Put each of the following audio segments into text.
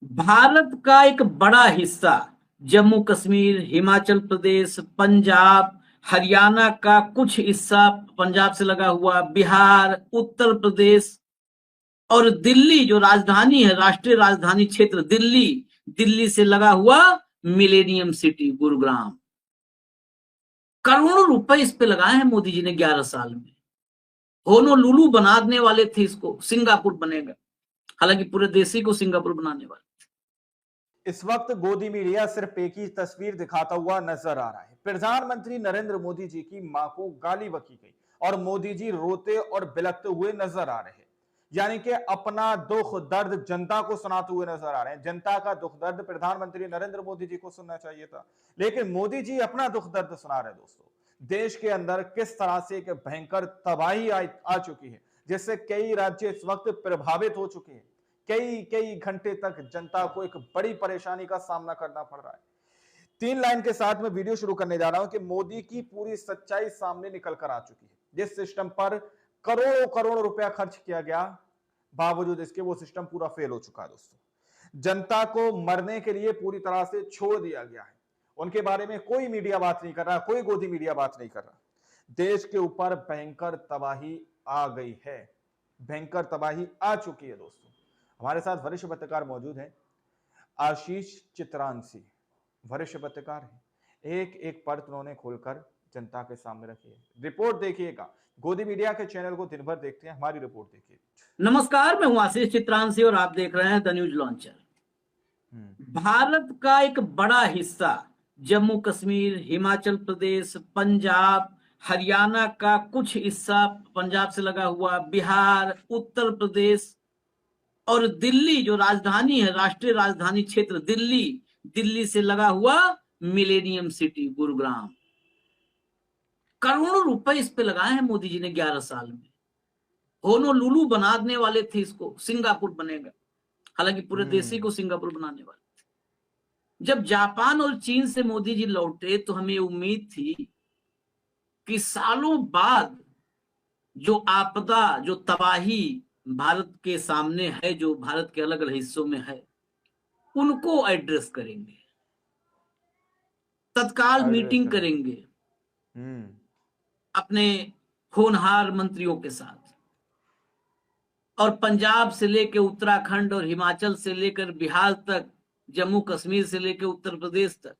भारत का एक बड़ा हिस्सा जम्मू कश्मीर, हिमाचल प्रदेश, पंजाब, हरियाणा का कुछ हिस्सा पंजाब से लगा हुआ, बिहार, उत्तर प्रदेश और दिल्ली जो राजधानी है, राष्ट्रीय राजधानी क्षेत्र दिल्ली, दिल्ली से लगा हुआ मिलेनियम सिटी गुरुग्राम। करोड़ों रुपए इस पे लगाए हैं मोदी जी ने 11 साल में। होनोलुलु बनाने वाले थे, इसको सिंगापुर बनेगा। हालांकि पूरे देश ही को सिंगापुर बनाने वाले। इस वक्त गोदी मीडिया सिर्फ एक ही तस्वीर दिखाता हुआ नजर आ रहा है। प्रधानमंत्री नरेंद्र मोदी जी की मां को गाली बकी गई और मोदी जी रोते और बिलखते हुए नजर आ रहे हैं। यानी कि अपना दुख दर्द जनता को सुनाते हुए नजर आ रहे हैं। जनता का दुख दर्द प्रधानमंत्री नरेंद्र मोदी जी को सुनना चाहिए था, लेकिन मोदी जी अपना दुख दर्द सुना रहे हैं। दोस्तों, देश के अंदर किस तरह से एक भयंकर तबाही आ चुकी है, जिससे कई राज्य इस वक्त प्रभावित हो चुके हैं। कई कई घंटे तक जनता को एक बड़ी परेशानी का सामना करना पड़ रहा है। 3 लाइन के साथ मैं वीडियो शुरू करने जा रहा हूं कि मोदी की पूरी सच्चाई सामने निकल कर आ चुकी है। जिस सिस्टम पर करोड़ों करोड़ रुपया खर्च किया गया, बावजूद इसके वो सिस्टम पूरा फेल हो चुका है। दोस्तों, जनता को मरने के लिए पूरी तरह से छोड़ दिया गया है। उनके बारे में कोई मीडिया बात नहीं कर रहा, कोई गोदी मीडिया बात नहीं कर रहा। देश के ऊपर भयंकर तबाही आ गई है, भयंकर तबाही आ चुकी है। दोस्तों, हमारे साथ वरिष्ठ पत्रकार मौजूद हैं, आशीष चित्रांशी वरिष्ठ पत्रकार हैं। एक एक परत उन्होंने खोलकर जनता के सामने रखी है। रिपोर्ट देखिएगा, गोदी मीडिया के चैनल को दिन भर देखते हैं, हमारी रिपोर्ट देखिए। नमस्कार, मैं हूं आशीष चित्रांशी और आप देख रहे हैं द न्यूज लॉन्चर। भारत का एक बड़ा हिस्सा जम्मू कश्मीर, हिमाचल प्रदेश, पंजाब, हरियाणा का कुछ हिस्सा पंजाब से लगा हुआ, बिहार, उत्तर प्रदेश और दिल्ली जो राजधानी है, राष्ट्रीय राजधानी क्षेत्र दिल्ली, दिल्ली से लगा हुआ मिलेनियम सिटी गुरुग्राम। करोड़ों रुपए इस पे लगाए हैं मोदी जी ने 11 साल में। होनोलुलु बनाने वाले थे, इसको सिंगापुर बनेगा। हालांकि पूरे देश ही को सिंगापुर बनाने वाले थे। जब जापान और चीन से मोदी जी लौटे तो हमें उम्मीद थी कि सालों बाद जो आपदा, जो तबाही भारत के सामने है, जो भारत के अलग अलग हिस्सों में है, उनको एड्रेस करेंगे, तत्काल मीटिंग करेंगे अपने होनहार मंत्रियों के साथ। और पंजाब से लेकर उत्तराखंड और हिमाचल से लेकर बिहार तक, जम्मू कश्मीर से लेकर उत्तर प्रदेश तक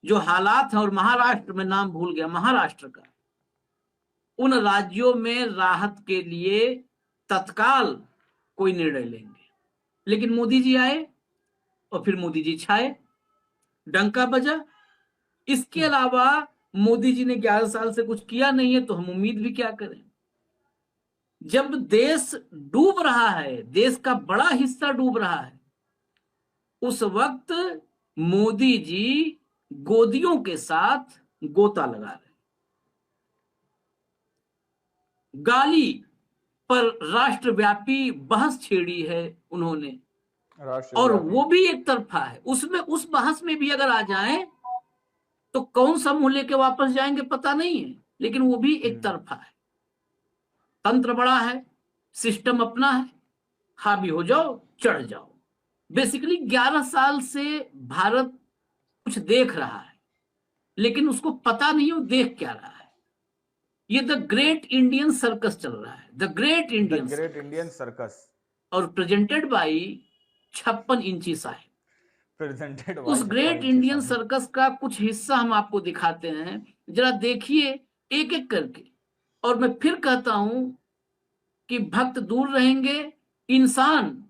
जो हालात है, और महाराष्ट्र में नाम भूल गया, महाराष्ट्र का, उन राज्यों में राहत के लिए तत्काल कोई निर्णय लेंगे। लेकिन मोदी जी आए और फिर मोदी जी छाए, डंका बजा। इसके अलावा मोदी जी ने 11 साल से कुछ किया नहीं है, तो हम उम्मीद भी क्या करें। जब देश डूब रहा है, देश का बड़ा हिस्सा डूब रहा है, उस वक्त मोदी जी गोदियों के साथ गोता लगा रहे, गाली पर राष्ट्रव्यापी बहस छेड़ी है उन्होंने, और वो भी एक तरफा है। उसमें, उस बहस में भी अगर आ जाएं तो कौन सा मुंह लेके वापस जाएंगे पता नहीं है, लेकिन वो भी एक तरफा है। तंत्र बड़ा है, सिस्टम अपना है, हावी हो जाओ, चढ़ जाओ। बेसिकली 11 साल से भारत कुछ देख रहा है, लेकिन उसको पता नहीं वो देख क्या रहा है। ये द ग्रेट इंडियन सर्कस चल रहा है, द ग्रेट इंडियन सर्कस, और प्रेजेंटेड बाई 56 इंची साहब। उस ग्रेट इंडियन सर्कस का कुछ हिस्सा हम आपको दिखाते हैं, जरा देखिए एक एक करके। और मैं फिर कहता हूं कि भक्त दूर रहेंगे, इंसान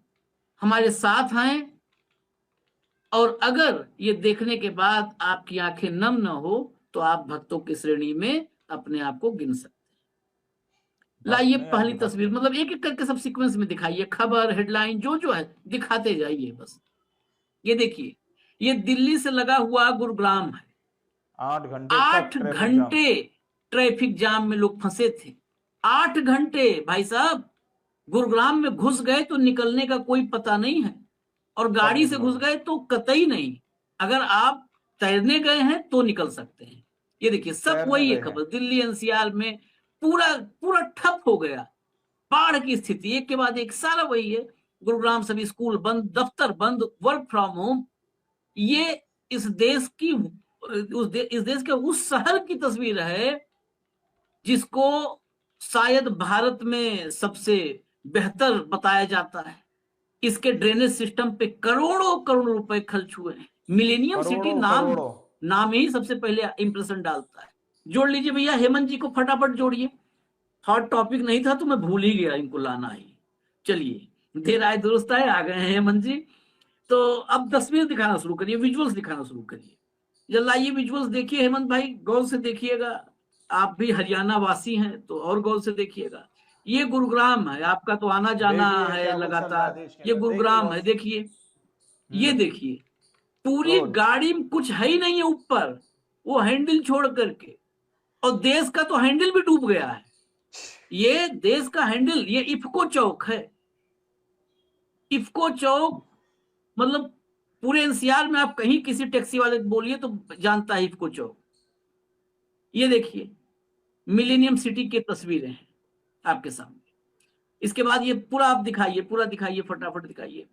हमारे साथ हैं, और अगर ये देखने के बाद आपकी आंखें नम न हो तो आप भक्तों की श्रेणी में अपने आप को गिन सकते हैं। लाइए पहली तस्वीर, मतलब एक एक करके सब सीक्वेंस में दिखाइए, खबर, हेडलाइन जो जो है दिखाते जाइए बस। ये देखिए, ये दिल्ली से लगा हुआ गुरुग्राम है। 8 घंटे ट्रैफिक जाम में लोग फंसे थे। 8 घंटे भाई साहब, गुरुग्राम में घुस गए तो निकलने का कोई पता नहीं है, और गाड़ी से घुस गए तो कतई नहीं। अगर आप तैरने गए हैं तो निकल सकते हैं। ये देखिए, सब वही है खबर। दिल्ली एनसीआर में पूरा पूरा ठप हो गया, बाढ़ की स्थिति, एक के बाद एक सारा वही है। गुरुग्राम सभी स्कूल बंद, दफ्तर बंद, वर्क फ्रॉम होम। ये इस देश की इस देश के उस शहर की तस्वीर है जिसको शायद भारत में सबसे बेहतर बताया जाता है। इसके ड्रेनेज सिस्टम पे करोड़ों करोड़ रुपए खर्च हुए हैं। मिलेनियम सिटी नाम ही सबसे पहले इंप्रेशन डालता है। जोड़ लीजिए भैया, हेमंत जी को फटाफट जोड़िए। हॉट टॉपिक नहीं था तो मैं भूल ही गया इनको लाना ही। चलिए, देर आए दुरुस्त आए, आ गए हैं हेमंत जी। तो अब तस्वीर दिखाना शुरू करिए, विजुअल्स दिखाना शुरू करिए। जल्द आइए, विजुअल्स देखिए हेमंत भाई, गौर से देखिएगा। आप भी हरियाणा वासी हैं तो और गौर से देखिएगा। ये गुरुग्राम है, आपका तो आना जाना है लगातार। ये गुरुग्राम है, देखिए, ये देखिए, पूरी गाड़ी में कुछ है ही नहीं है ऊपर, वो हैंडल छोड़ करके। और देश का तो हैंडल भी डूब गया है। ये देश का हैंडल, ये इफ्को चौक है। इफ्को चौक मतलब पूरे एनसीआर में आप कहीं किसी टैक्सी वाले को बोलिए तो जानता है इफ्को चौक। ये देखिए, मिलेनियम सिटी की तस्वीरें हैं आपके सामने। इसके बाद ये पूरा आप दिखाइए, पूरा दिखाइए, फटाफट दिखाइए।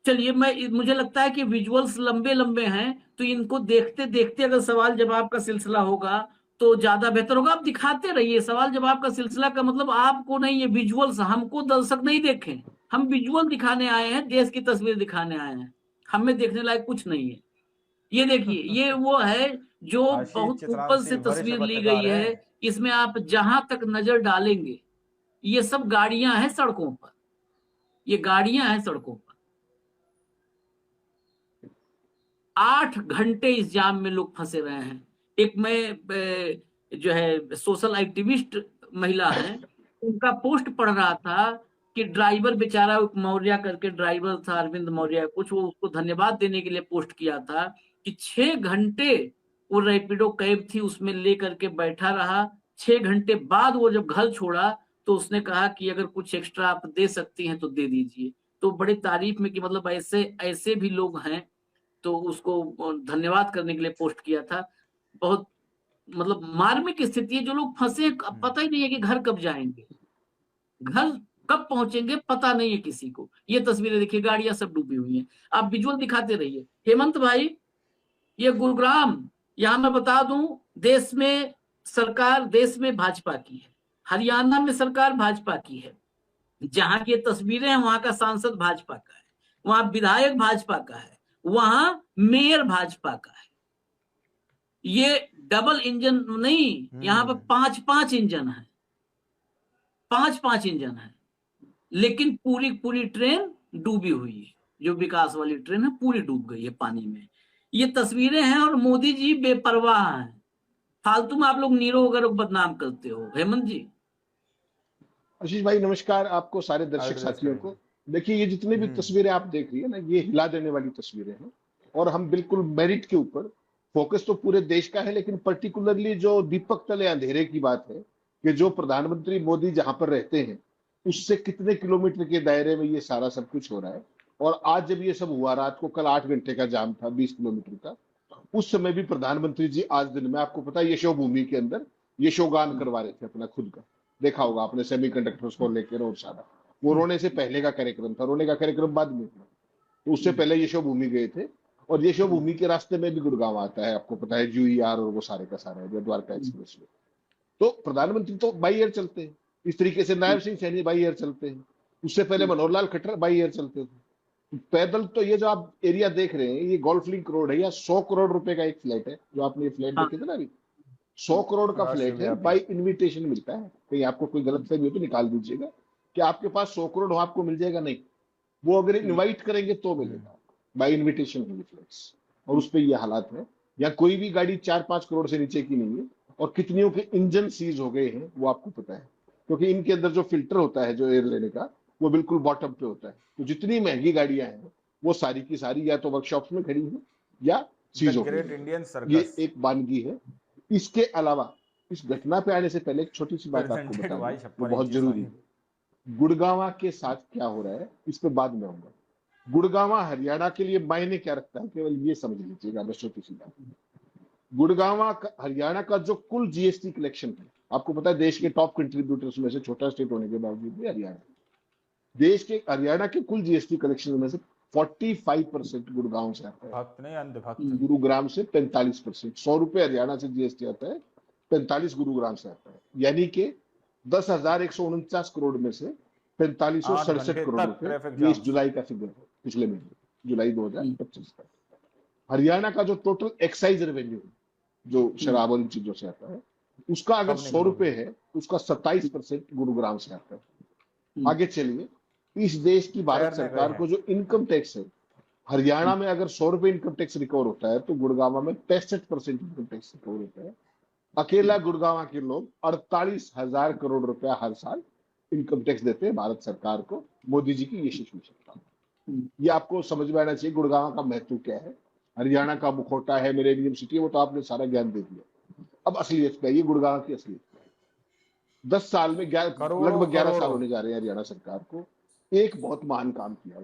चलिए, मुझे लगता है कि विजुअल्स लंबे लंबे हैं, तो इनको देखते देखते अगर सवाल जवाब का सिलसिला होगा तो ज्यादा बेहतर होगा। आप दिखाते रहिए, सवाल जवाब का सिलसिला का मतलब आपको नहीं, ये विजुअल्स हमको दर्शक नहीं देखें। हम विजुअल दिखाने आए हैं, देश की तस्वीर दिखाने आए हैं, हमें देखने लायक कुछ नहीं है। ये देखिए, ये वो है जो बहुत ऊपर से तस्वीर ली गई है। इसमें आप जहां तक नजर डालेंगे ये सब गाड़ियां हैं सड़कों पर, ये गाड़ियां हैं सड़कों पर। 8 घंटे इस जाम में लोग फंसे रहे हैं। एक मैं जो है सोशल एक्टिविस्ट महिला है, उनका पोस्ट पढ़ रहा था कि ड्राइवर बेचारा, मौर्य करके ड्राइवर था, अरविंद मौर्य कुछ, वो उसको धन्यवाद देने के लिए पोस्ट किया था कि 6 घंटे वो रैपिडो कैब थी उसमें ले करके बैठा रहा। 6 घंटे बाद वो जब घर छोड़ा तो उसने कहा कि अगर कुछ एक्स्ट्रा आप दे सकती हैं तो दे दीजिए। तो बड़ी तारीफ में कि मतलब ऐसे ऐसे भी लोग हैं, तो उसको धन्यवाद करने के लिए पोस्ट किया था। बहुत मतलब मार्मिक स्थिति है, जो लोग फंसे पता ही नहीं है कि घर कब जाएंगे, घर कब पहुंचेंगे पता नहीं है किसी को। ये तस्वीरें देखिए, गाड़ियां सब डूबी हुई हैं। आप विजुअल दिखाते रहिए हेमंत भाई। ये गुरुग्राम, यहां मैं बता दूं, देश में सरकार देश में भाजपा की है, हरियाणा में सरकार भाजपा की है। जहां की तस्वीरें हैं वहां का सांसद भाजपा का है, वहां विधायक भाजपा का है, वहां मेयर भाजपा का है। ये डबल इंजन नहीं, यहाँ पर 5-5 इंजन है, 5-5 इंजन है। लेकिन पूरी पूरी ट्रेन डूबी हुई है, जो विकास वाली ट्रेन है पूरी डूब गई है पानी में। ये तस्वीरें हैं और मोदी जी बेपरवाह हैं। फालतू में आप लोग नीरो वगैरह को बदनाम करते हो हेमंत जी। आशीष भाई नमस्कार, आपको सारे दर्शक साथियों को। देखिए, ये जितनी भी तस्वीरें आप देख रही है ना, ये हिला देने वाली तस्वीरें हैं। और हम बिल्कुल मेरिट के ऊपर, फोकस तो पूरे देश का है, लेकिन पर्टिकुलरली जो दीपक तले अंधेरे की बात है कि जो प्रधानमंत्री मोदी जहां पर रहते हैं उससे कितने किलोमीटर के दायरे में ये सारा सब कुछ हो रहा है। और आज जब ये सब हुआ रात को, कल 8 घंटे का जाम था 20 किलोमीटर का, उस समय भी प्रधानमंत्री जी आज दिन में, आपको पता है, यशोभूमि के अंदर यशोगान करवा रहे थे अपना खुद का। देखा होगा आपने, सेमीकंडक्टर्स को लेकर और सारा वो रोने से पहले का कार्यक्रम था, रोने का कार्यक्रम बाद में था। तो उससे पहले यशोभूमि गए थे। और यशोभूमि के रास्ते में भी गुड़गांव आता है, आपको पता है, जूईआर और वो सारे का सारा है, द्वारका एक्सप्रेस में। तो प्रधानमंत्री तो बाई एयर चलते हैं, इस तरीके से नायब सिंह सैनी बाई एयर चलते हैं, उससे पहले मनोहर लाल खट्टर बाई एयर चलते थे। पैदल तो ये जो आप एरिया देख रहे हैं, ये गोल्फ लिंक रोड है, या 100 करोड़ रुपए का एक फ्लैट है, जो आपने ये फ्लैट देखे थे ना अभी, 100 करोड़ का फ्लैट है, बाई इन्विटेशन मिलता है। कहीं आपको कोई गलत फहमी हो तो निकाल दीजिएगा कि आपके पास 100 करोड़ आपको मिल जाएगा, नहीं, वो अगर इनवाइट करेंगे तो मिलेगा, बाई इन्विटेशन है फ्लैट्स। और उस पर ये हालात है, या कोई भी गाड़ी 4-5 करोड़ से नीचे की नहीं है। और कितनियों के इंजन सीज हो गए हैं वो आपको पता है, क्योंकि इनके अंदर जो फिल्टर होता है जो एयर लेने का, वो बिल्कुल बॉटम पे होता है। तो जितनी महंगी गाड़ियां हैं वो सारी की सारी या तो वर्कशॉप्स में खड़ी हैं या सीज हो गई। ये एक वानगी है। इसके अलावा इस घटना पे आने से पहले एक छोटी सी बात आपको बता दूं, वो बहुत जरूरी है। गुड़गांव के साथ क्या हो रहा है इस पे बाद में आऊंगा। गुड़गांव हरियाणा के लिए मायने क्या रखता है, केवल ये समझ लीजिएगा बस छोटी सी बात। गुड़गांव हरियाणा का जो कुल जीएसटी कलेक्शन है, आपको पता है देश के टॉप कंट्रीब्यूटर्स में से छोटा स्टेट होने के बावजूद भी हरियाणा, देश के हरियाणा के कुल जीएसटी कलेक्शन में से 45% गुड़गांव से आता है। भक्त नहीं अंधभक्त। गुरुग्राम से 45%। 100 रुपए हरियाणा से जीएसटी आता है, 45 गुरुग्राम से आता है। यानी कि 10,149 करोड़ में से 4567 करोड़ रुपए, ये इस जुलाई का फिगर है, पिछले महीने जुलाई 2025 का। हरियाणा का जो टोटल एक्साइज रेवेन्यू जो शराब और इन चीजों से आता है, उसका अगर 100 रुपए है तो उसका 27% गुरुग्राम से आता है। आगे चलिए, इस देश की भारत सरकार को जो इनकम टैक्स है, हरियाणा में अगर 100 रुपए इनकम टैक्स रिकवर होता है तो गुड़गांव में 65% इनकम टैक्स रिकवर होता है। अकेला गुड़गांव के लोग 48,000 करोड़ रुपया हर साल इनकम टैक्स देते हैं भारत सरकार को। मोदी जी की ये शीर्ष विशेषता, ये आपको समझ में आना चाहिए गुड़गांव का महत्व क्या है। हरियाणा का मुखौटा है, मिलेनियम सिटी है, वो तो आपने सारा ज्ञान दे दिया। अब असलियत क्या है, ये गुड़गांव की असलियत क्या है। 10 साल में लगभग 11 साल होने जा रहे हैं हरियाणा सरकार को। एक बहुत महान काम किया,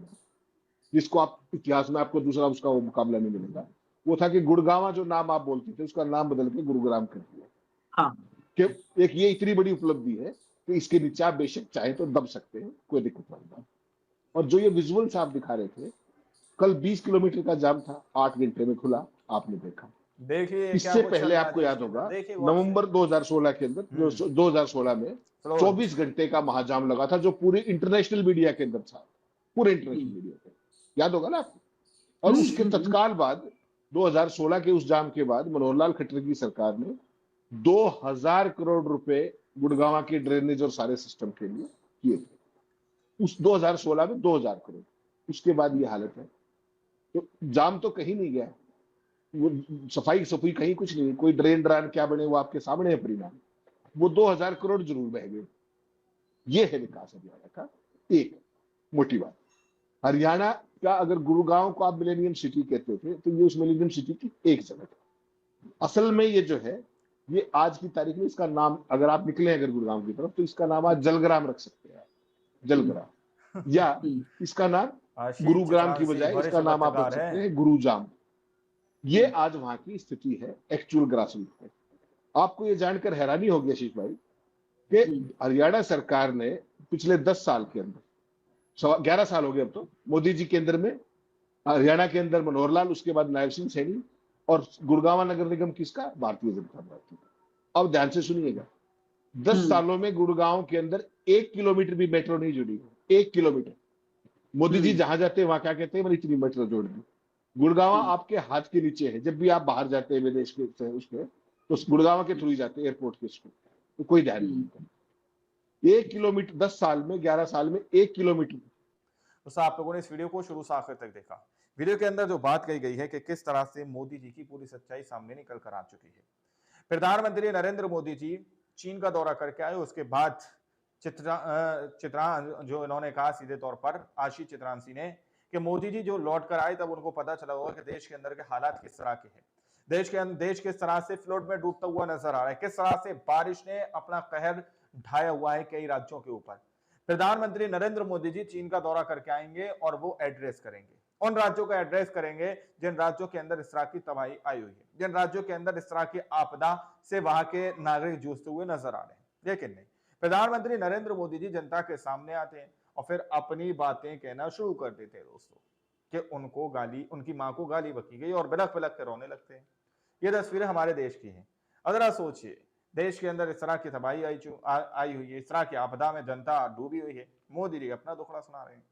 जिसको आप इतिहास में आपको दूसरा उसका वो मुकाबला नहीं मिलेगा। वो था कि गुड़गांव जो नाम आप बोलते थे, उसका नाम बदल के गुरुग्राम कर दिया। हाँ। कि एक ये इतनी बड़ी उपलब्धि है कि इसके नीचे आप बेशक चाहे तो दब सकते हैं, कोई दिक्कत नहीं। और जो ये विजुअल्स आप दिखा रहे थे, कल 20 किलोमीटर का जाम था, 8 घंटे में खुला, आपने देखा। देखिए, इससे पहले आपको याद होगा नवंबर 2016 के अंदर, 2016 में 24 घंटे का महाजाम लगा था, जो पूरे इंटरनेशनल मीडिया के अंदर था, पूरे इंटरनेशनल मीडिया के, याद होगा ना आपको। और उसके तत्काल बाद 2016 के उस जाम के बाद मनोहर लाल खट्टर की सरकार ने 2000 करोड़ रुपए गुड़गांव के ड्रेनेज और सारे सिस्टम के लिए किए थे। उस 2016 में 2000 करोड़, उसके बाद ये हालत है। तो जाम तो कहीं नहीं गया, वो सफाई सफाई कहीं कुछ नहीं, कोई ड्रेन ड्रान क्या बने वो आपके सामने है परिणाम। वो 2000 करोड़ जरूर बह गए। ये है विकास हरियाणा का एक मोटी बात। हरियाणा का अगर गुरुगांव को आप मिलेनियम सिटी कहते थे, तो ये उस मिलेनियम सिटी की एक जगह है। असल में ये जो है, ये आज की तारीख में इसका नाम, अगर आप निकले अगर गुरुगांव की तरफ, तो इसका नाम आज जलग्राम रख सकते हैं, जलग्राम। या इसका नाम गुरुग्राम की बजाय इसका नाम आप रख सकते हैं गुरुजाम। ये आज वहां की स्थिति है एक्चुअल ग्रासरूट पे। आपको ये जानकर हैरानी होगी आशीष भाई कि हरियाणा सरकार ने पिछले 10 साल के अंदर, 11 साल हो गए अब तो, मोदी जी के अंदर में हरियाणा के अंदर मनोहर लाल, उसके बाद नायब सिंह सैनी, और गुड़गांव नगर निगम किसका, भारतीय जनता पार्टी। अब ध्यान से सुनिएगा, 10 सालों में गुड़गांव के अंदर 1 किलोमीटर भी मेट्रो नहीं जुड़ी, 1 किलोमीटर। मोदी जी जहां जाते हैं वहां क्या कहते हैं, मैंने इतनी मेट्रो जोड़ दी। गुड़गांव आपके हाथ के नीचे है, जब भी आप बाहर जाते हैं विदेश के उसके, तो गुड़गांव के थ्रू ही जाते हैं एयरपोर्ट के उसको, तो कोई ध्यान नहीं। 1 किलोमीटर 10 साल में, 11 साल में 1 किलोमीटर। तो आप लोगों ने इस वीडियो को शुरू से आखिर तक देखा। वीडियो के अंदर जो बात कही गई है कि किस तरह से मोदी जी की पूरी सच्चाई सामने निकल कर आ चुकी है। प्रधानमंत्री नरेंद्र मोदी जी चीन का दौरा करके आए, उसके बाद चित्रांश जो इन्होंने कहा सीधे तौर पर, आशीष चित्रांशी ने, कि मोदी जी जो लौट कर आए तब उनको पता चला होगा कि देश के अंदर के हालात किस तरह के हैं। देश किस तरह से फ्लड में डूबता हुआ नजर आ रहा है, किस तरह से बारिश ने अपना कहर ढाया हुआ है कई राज्यों के ऊपर। प्रधानमंत्री नरेंद्र मोदी जी चीन का दौरा करके आएंगे और वो एड्रेस करेंगे, उन राज्यों का एड्रेस करेंगे जिन राज्यों के अंदर इस तरह की तबाही आई हुई है, जिन राज्यों के अंदर इस तरह की आपदा से वहां के नागरिक जूझते हुए नजर आ रहे हैं। लेकिन नहीं, प्रधानमंत्री नरेंद्र मोदी जी जनता के सामने आते हैं और फिर अपनी बातें कहना शुरू कर देते हैं दोस्तों, कि उनको गाली, उनकी मां को गाली बकी गई और बिलख बिलख के रोने लगते हैं। ये तस्वीरें हमारे देश की हैं। अगर आप सोचिए, देश के अंदर इस तरह की तबाही आई हुई है, इस तरह की आपदा में जनता डूबी हुई है, मोदी जी अपना दुखड़ा सुना रहे हैं।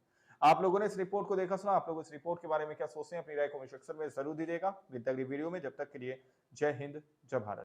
आप लोगों ने इस रिपोर्ट को देखा सुना, आप लोग इस रिपोर्ट के बारे में क्या सोचते हैं, अपनी राय कमेंट सेक्शन में जरूर दीजिएगा। मिलते अगली वीडियो में, जब तक के लिए जय हिंद, जय भारत।